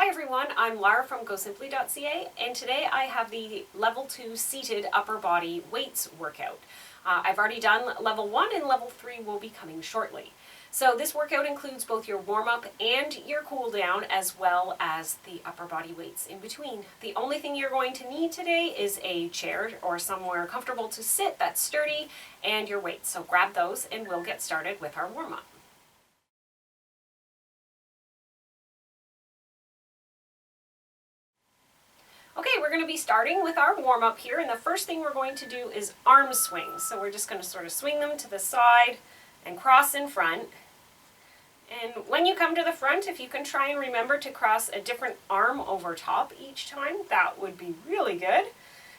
Hi everyone, I'm Lara from gosimpli.ca, and today I have the level 2 seated upper body weights workout. I've already done level 1 and level 3 will be coming shortly. So this workout includes both your warm-up and your cool down, as well as the upper body weights in between. The only thing you're going to need today is a chair or somewhere comfortable to sit that's sturdy, and your weights. So grab those and we'll get started with our warm-up. Okay, we're going to be starting with our warm-up here, and the first thing we're going to do is arm swings. So we're just going to sort of swing them to the side and cross in front. And when you come to the front, if you can try and remember to cross a different arm over top each time, that would be really good.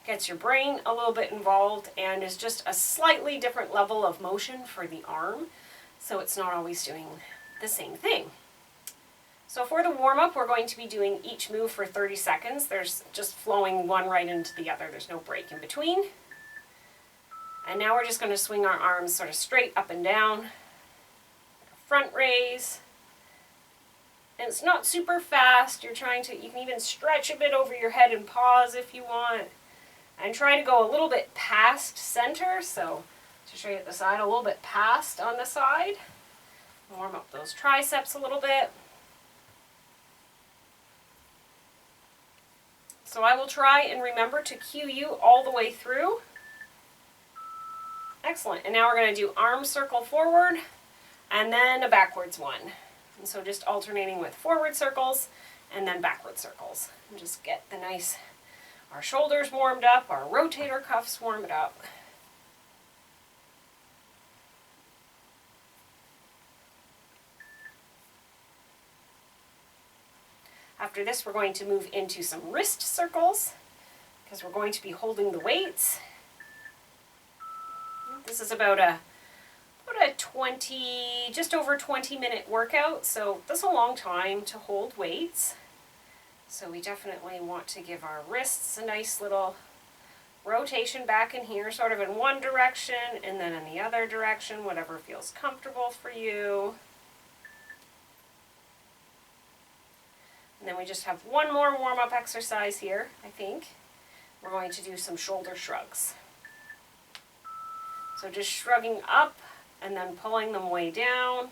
Gets your brain a little bit involved and is just a slightly different level of motion for the arm, so it's not always doing the same thing. So for the warm-up, we're going to be doing each move for 30 seconds. There's just flowing one right into the other. There's no break in between. And now we're just going to swing our arms sort of straight up and down. Front raise. And it's not super fast. You can even stretch a bit over your head and pause if you want. And try to go a little bit past center. So to show you at the side, a little bit past on the side. Warm up those triceps a little bit. So I will try and remember to cue you all the way through. Excellent. And now we're going to do arm circle forward and then a backwards one. And so just alternating with forward circles and then backward circles. And just get our shoulders warmed up, our rotator cuffs warmed up. After this, we're going to move into some wrist circles because we're going to be holding the weights. This is about a 20, just over 20-minute workout, so that's a long time to hold weights. So we definitely want to give our wrists a nice little rotation back in here, sort of in one direction and then in the other direction, whatever feels comfortable for you. And then we just have one more warm-up exercise here, I think. We're going to do some shoulder shrugs. So just shrugging up and then pulling them way down.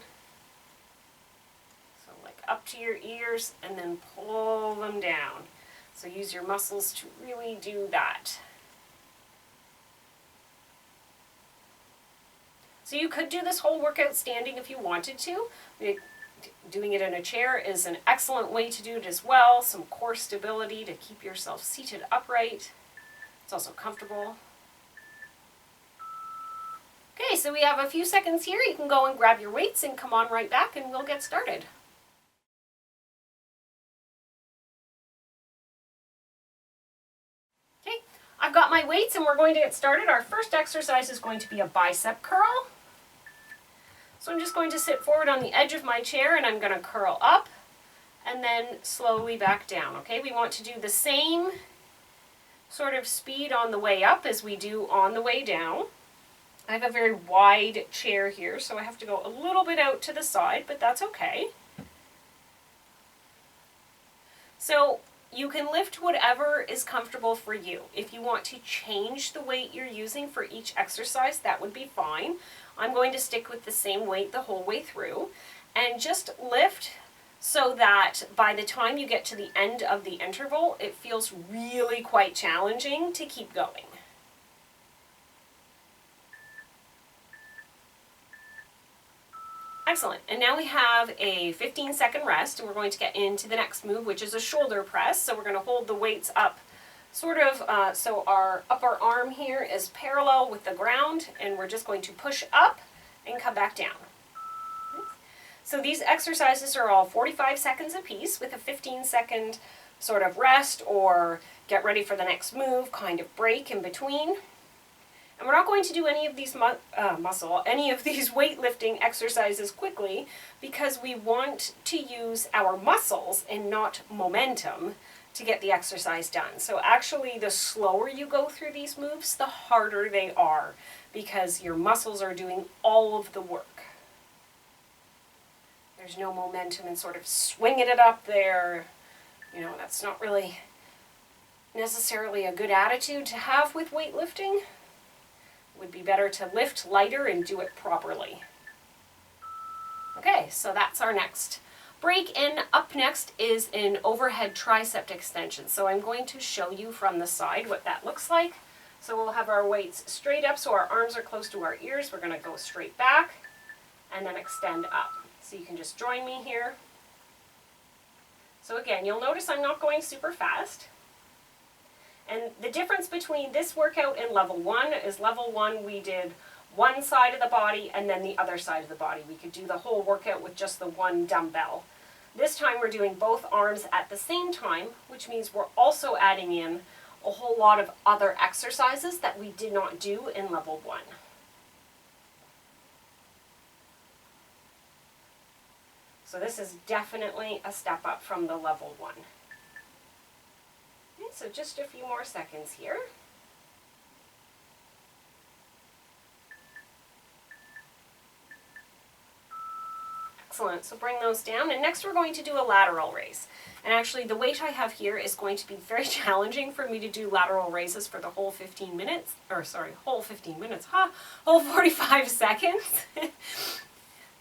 So like up to your ears and then pull them down. So use your muscles to really do that. So you could do this whole workout standing if you wanted to. Doing it in a chair is an excellent way to do it as well. Some core stability to keep yourself seated upright. It's also comfortable. Okay, so we have a few seconds here. You can go and grab your weights and come on right back and we'll get started. Okay, I've got my weights and we're going to get started. Our first exercise is going to be a bicep curl. So I'm just going to sit forward on the edge of my chair and I'm going to curl up and then slowly back down. Okay, we want to do the same sort of speed on the way up as we do on the way down. I have a very wide chair here, so I have to go a little bit out to the side, but that's okay. So you can lift whatever is comfortable for you. If you want to change the weight you're using for each exercise, that would be fine. I'm going to stick with the same weight the whole way through and just lift so that by the time you get to the end of the interval, it feels really quite challenging to keep going. Excellent. And now we have a 15-second rest, and we're going to get into the next move, which is a shoulder press. So we're going to hold the weights up sort of so our upper arm here is parallel with the ground, and we're just going to push up and come back down. So these exercises are all 45 seconds apiece with a 15-second sort of rest or get ready for the next move kind of break in between. And we're not going to do any of these weightlifting exercises quickly because we want to use our muscles and not momentum to get the exercise done. So actually, the slower you go through these moves, the harder they are because your muscles are doing all of the work. There's no momentum in sort of swinging it up there, You know, that's not really necessarily a good attitude to have with weightlifting. It would be better to lift lighter and do it properly. Okay, so that's our next break. And up next is an overhead tricep extension. So I'm going to show you from the side what that looks like. So we'll have our weights straight up so our arms are close to our ears. We're going to go straight back and then extend up. So you can just join me here. So again, you'll notice I'm not going super fast. And the difference between this workout and level 1 is level 1 we did one side of the body and then the other side of the body. We could do the whole workout with just the one dumbbell. This time we're doing both arms at the same time, which means we're also adding in a whole lot of other exercises that we did not do in level 1. So this is definitely a step up from the level 1. Okay, so just a few more seconds here. Excellent, so bring those down, and next we're going to do a lateral raise. And actually the weight I have here is going to be very challenging for me to do lateral raises for the whole 15 minutes, or sorry, whole 15 minutes, whole 45 seconds.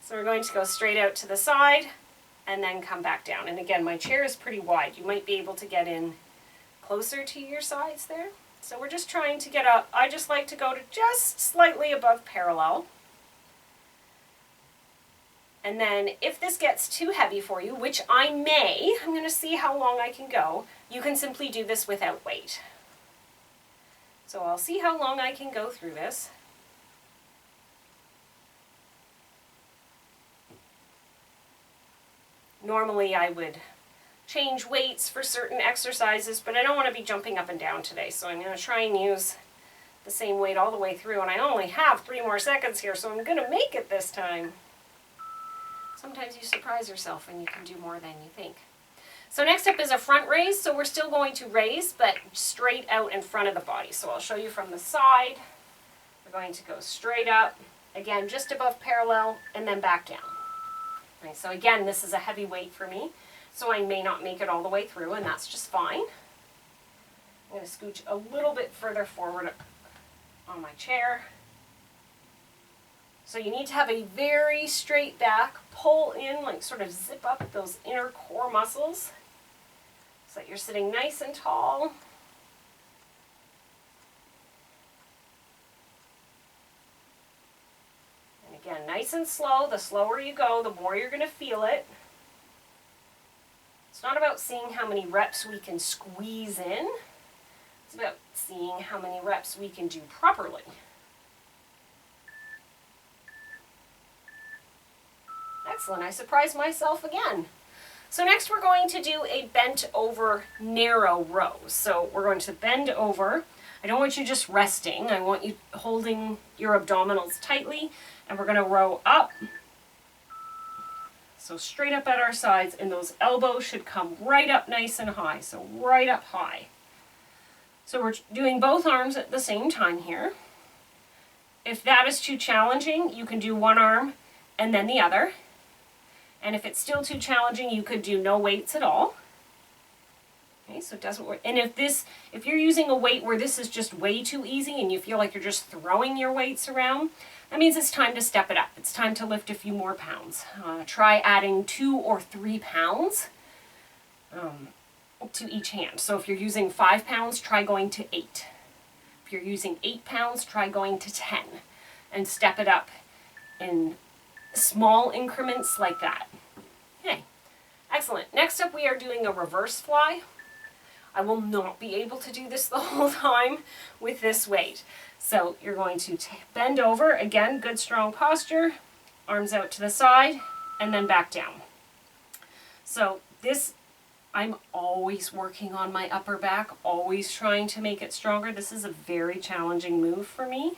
So we're going to go straight out to the side and then come back down. And again, my chair is pretty wide. You might be able to get in closer to your sides there. So we're just trying to get up. I just like to go to just slightly above parallel. And then if this gets too heavy for you, which I may, I'm going to see how long I can go, you can simply do this without weight. So I'll see how long I can go through this. Normally I would change weights for certain exercises, but I don't want to be jumping up and down today, so I'm going to try and use the same weight all the way through, and I only have 3 more seconds here, so I'm going to make it this time. Sometimes you surprise yourself and you can do more than you think. So next up is a front raise, so we're still going to raise, but straight out in front of the body. So I'll show you from the side. We're going to go straight up, again just above parallel, and then back down. Okay, so again, this is a heavy weight for me, so I may not make it all the way through, and that's just fine. I'm going to scooch a little bit further forward on my chair. So you need to have a very straight back, pull in, like sort of zip up those inner core muscles so that you're sitting nice and tall. And again, nice and slow. The slower you go, the more you're going to feel it. It's not about seeing how many reps we can squeeze in. It's about seeing how many reps we can do properly. Excellent, I surprised myself again. So next we're going to do a bent over narrow row. So we're going to bend over. I don't want you just resting. I want you holding your abdominals tightly, and we're going to row up. So straight up at our sides, and those elbows should come right up nice and high. So right up high. So we're doing both arms at the same time here. If that is too challenging, you can do one arm and then the other. And if it's still too challenging, you could do no weights at all. Okay, so it doesn't work. And if you're using a weight where this is just way too easy and you feel like you're just throwing your weights around, that means it's time to step it up. It's time to lift a few more pounds. Try adding 2 or 3 pounds to each hand. So if you're using 5 pounds, try going to 8. If you're using 8 pounds, try going to 10. And step it up in small increments like that. Okay, excellent. Next up we are doing a reverse fly. I will not be able to do this the whole time with this weight. So you're going to bend over, again, good strong posture, arms out to the side, and then back down. So this, I'm always working on my upper back, always trying to make it stronger. This is a very challenging move for me.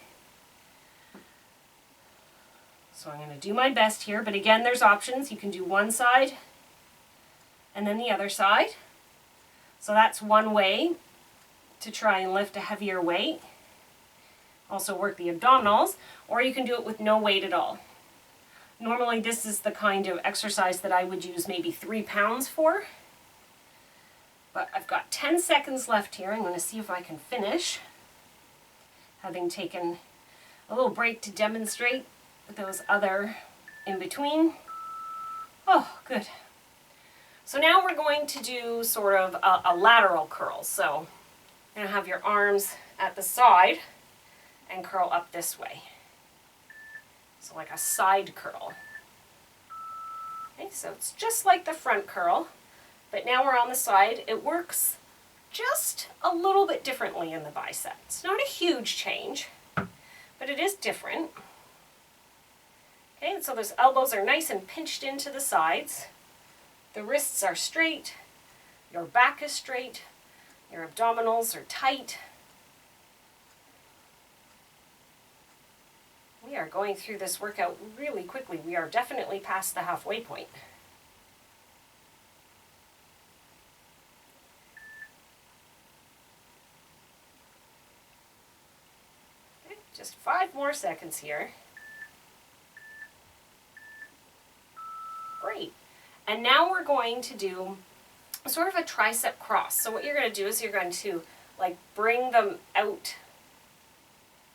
So I'm going to do my best here, but again, there's options. You can do one side and then the other side. So that's one way to try and lift a heavier weight. Also work the abdominals, or you can do it with no weight at all. Normally this is the kind of exercise that I would use maybe 3 pounds for. But I've got 10 seconds left here. I'm going to see if I can finish, having taken a little break to demonstrate those other in between. Oh, good. So now we're going to do sort of a lateral curl. So you're going to have your arms at the side and curl up this way. So like a side curl. Okay, so it's just like the front curl, but now we're on the side. It works just a little bit differently in the bicep. It's not a huge change, but it is different. Okay, and so those elbows are nice and pinched into the sides. The wrists are straight, your back is straight, your abdominals are tight. We are going through this workout really quickly. We are definitely past the halfway point. Okay, just 5 more seconds here. Great. And now we're going to do sort of a tricep cross. So what you're going to do is you're going to like bring them out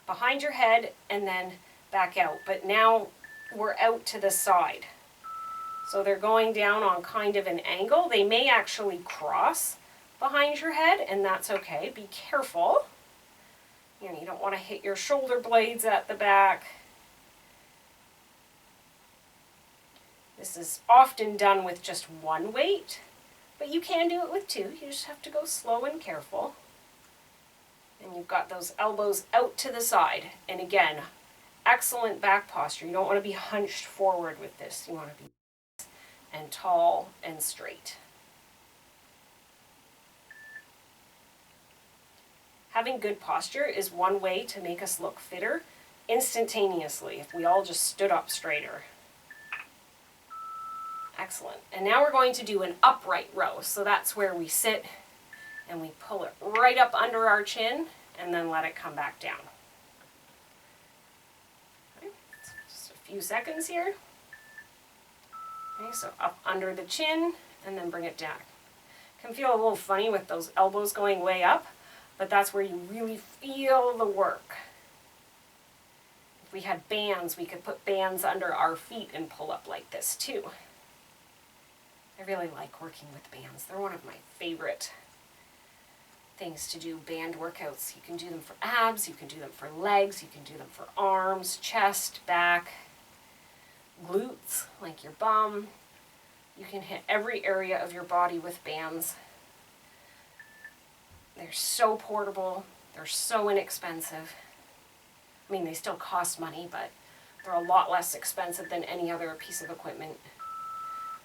behind your head and then back out. But now we're out to the side. So they're going down on kind of an angle. They may actually cross behind your head, and that's okay. Be careful. You know, you don't want to hit your shoulder blades at the back. This is often done with just one weight, but you can do it with 2. You just have to go slow and careful. And you've got those elbows out to the side. And again, excellent back posture. You don't want to be hunched forward with this. You want to be and tall and straight. Having good posture is one way to make us look fitter instantaneously if we all just stood up straighter. Excellent. And now we're going to do an upright row. So that's where we sit and we pull it right up under our chin and then let it come back down. Okay, so just a few seconds here. Okay, so up under the chin and then bring it down. Can feel a little funny with those elbows going way up, but that's where you really feel the work. If we had bands, we could put bands under our feet and pull up like this too. I really like working with bands. They're one of my favorite things to do, band workouts. You can do them for abs, you can do them for legs, you can do them for arms, chest, back, glutes, like your bum. You can hit every area of your body with bands. They're so portable, they're so inexpensive. I mean, they still cost money, but they're a lot less expensive than any other piece of equipment.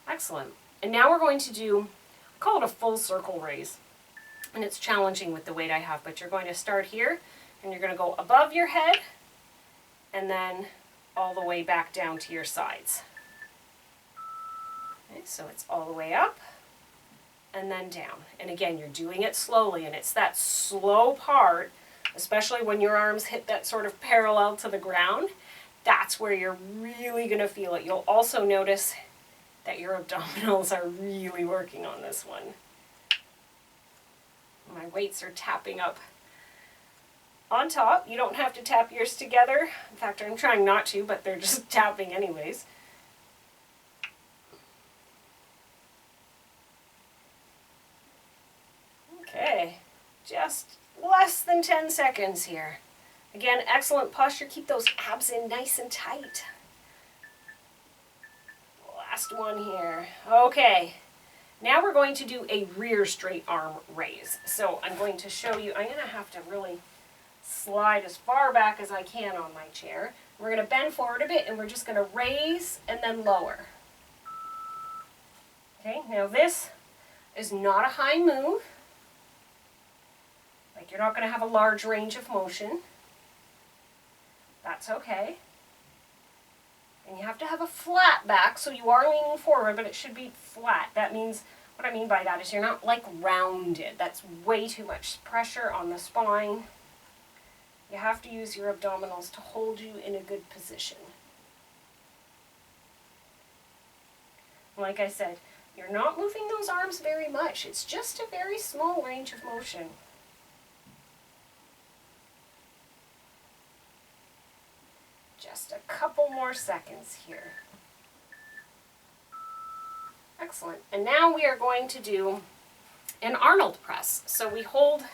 Excellent. And now we're going to do, I call it a full circle raise. And it's challenging with the weight I have, but you're going to start here, and you're going to go above your head, and then all the way back down to your sides. Okay, so it's all the way up, and then down. And again, you're doing it slowly, and it's that slow part, especially when your arms hit that sort of parallel to the ground, that's where you're really going to feel it. You'll also notice that your abdominals are really working on this one. My weights are tapping up on top. You don't have to tap yours together. In fact, I'm trying not to, but they're just tapping anyways. Okay, just less than 10 seconds here. Again, excellent posture. Keep those abs in nice and tight. Last one here. Okay. Now we're going to do a rear straight arm raise. So I'm going to show you, I'm going to have to really slide as far back as I can on my chair. We're going to bend forward a bit and we're just going to raise and then lower. Okay, now this is not a high move. Like, you're not going to have a large range of motion. That's okay. And you have to have a flat back, so you are leaning forward, but it should be flat. That means, what I mean by that is you're not like rounded. That's way too much pressure on the spine. You have to use your abdominals to hold you in a good position. Like I said, You're not moving those arms very much. It's just a very small range of motion. Just a couple more seconds here. Excellent. And now we are going to do an Arnold press. So we hold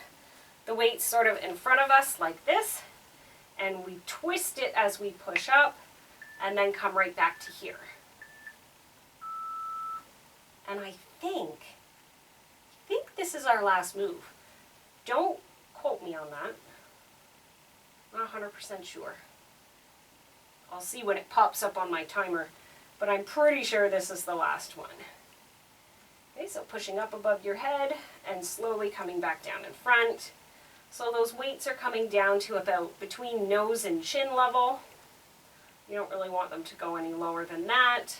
the weight sort of in front of us like this, and we twist it as we push up, and then come right back to here. And I think this is our last move. Don't quote me on that. I'm not 100% sure. I'll see when it pops up on my timer, but I'm pretty sure this is the last one. Okay, so pushing up above your head and slowly coming back down in front. So those weights are coming down to about between nose and chin level. You don't really want them to go any lower than that.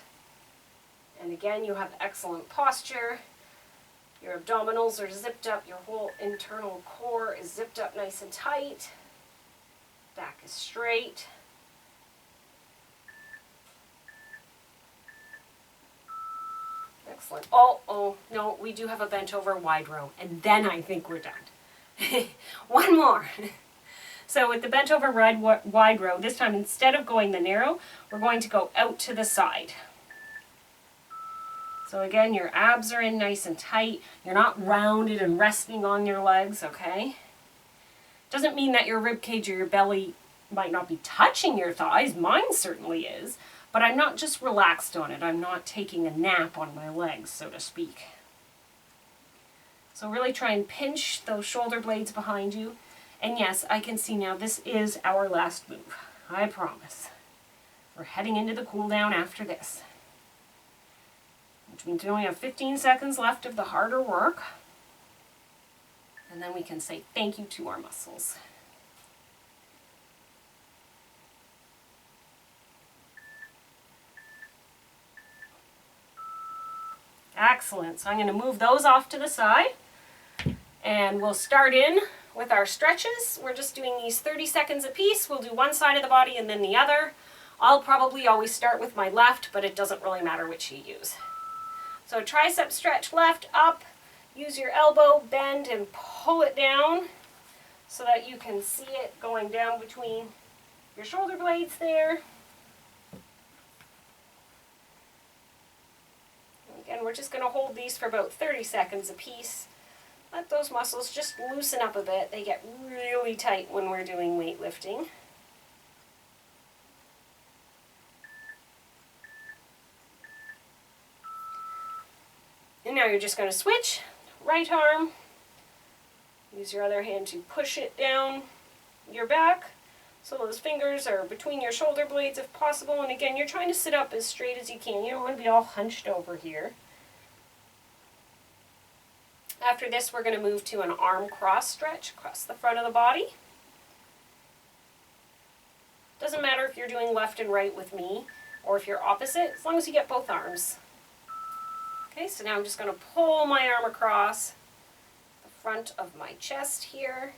And again, you have excellent posture. Your abdominals are zipped up. Your whole internal core is zipped up nice and tight. Back is straight. Excellent. Oh, no, we do have a bent over wide row, and then I think we're done. One more. So with the bent over wide row, this time instead of going the narrow, we're going to go out to the side. So again, your abs are in nice and tight. You're not rounded and resting on your legs, okay? Doesn't mean that your rib cage or your belly might not be touching your thighs. Mine certainly is. But I'm not just relaxed on it. I'm not taking a nap on my legs, so to speak. So really try and pinch those shoulder blades behind you. And yes, I can see now this is our last move. I promise. We're heading into the cool down after this. Which means we only have 15 seconds left of the harder work. And then we can say thank you to our muscles. Excellent. So I'm going to move those off to the side. And we'll start in with our stretches. We're just doing these 30 seconds a piece. We'll do one side of the body and then the other. I'll probably always start with my left, but it doesn't really matter which you use. So tricep stretch left, up. Use your elbow, bend, and pull it down so that you can see it going down between your shoulder blades there. Again, we're just going to hold these for about 30 seconds a piece. Let those muscles just loosen up a bit. They get really tight when we're doing weightlifting. And now you're just going to switch. Right arm. Use your other hand to push it down your back. So those fingers are between your shoulder blades if possible. And again, you're trying to sit up as straight as you can. You don't want to be all hunched over here. After this, we're going to move to an arm cross stretch across the front of the body. Doesn't matter if you're doing left and right with me or if you're opposite, as long as you get both arms. Okay, so now I'm just going to pull my arm across the front of my chest here.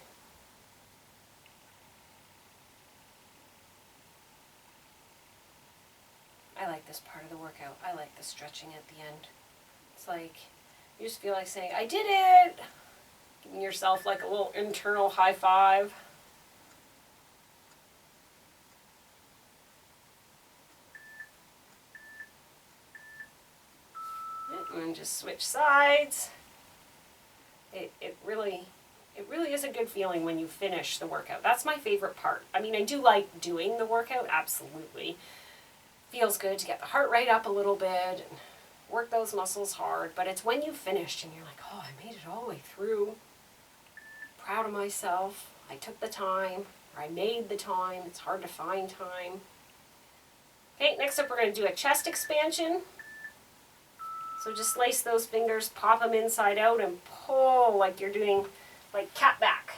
I like this part of the workout. I like the stretching at the end. It's like, you just feel like saying, I did it! Giving yourself like a little internal high five. And just switch sides. It really is a good feeling when you finish the workout. That's my favorite part. I mean, I do like doing the workout, absolutely. Feels good to get the heart rate up a little bit and work those muscles hard, but it's when you finished and you're like, oh, I made it all the way through. Proud of myself. I took the time, or I made the time. It's hard to find time. Okay, next up we're going to do a chest expansion. So just lace those fingers, pop them inside out, and pull like you're doing like cat back.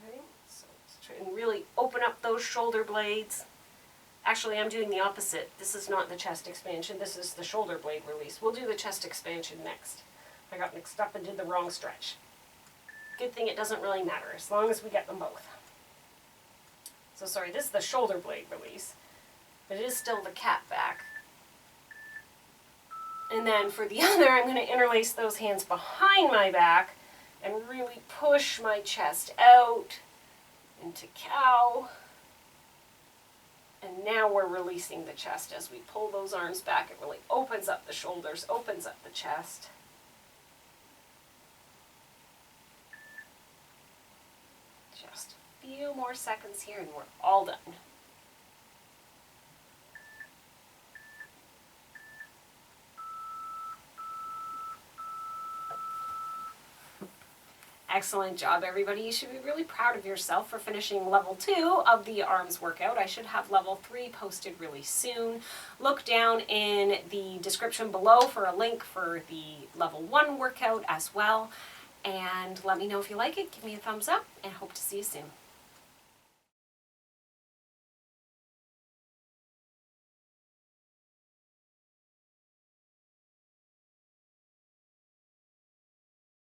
Okay, so let's try and really open up those shoulder blades. Actually, I'm doing the opposite. This is not the chest expansion. This is the shoulder blade release. We'll do the chest expansion next. I got mixed up and did the wrong stretch. Good thing it doesn't really matter, as long as we get them both. So sorry, this is the shoulder blade release, but it is still the cat back. And then for the other, I'm going to interlace those hands behind my back and really push my chest out into cow. And now we're releasing the chest as we pull those arms back. It really opens up the shoulders, opens up the chest. Just a few more seconds here and we're all done. Excellent job, everybody. You should be really proud of yourself for finishing level 2 of the arms workout. I should have level 3 posted really soon. Look down in the description below for a link for the level 1 workout as well. And let me know if you like it. Give me a thumbs up and hope to see you soon.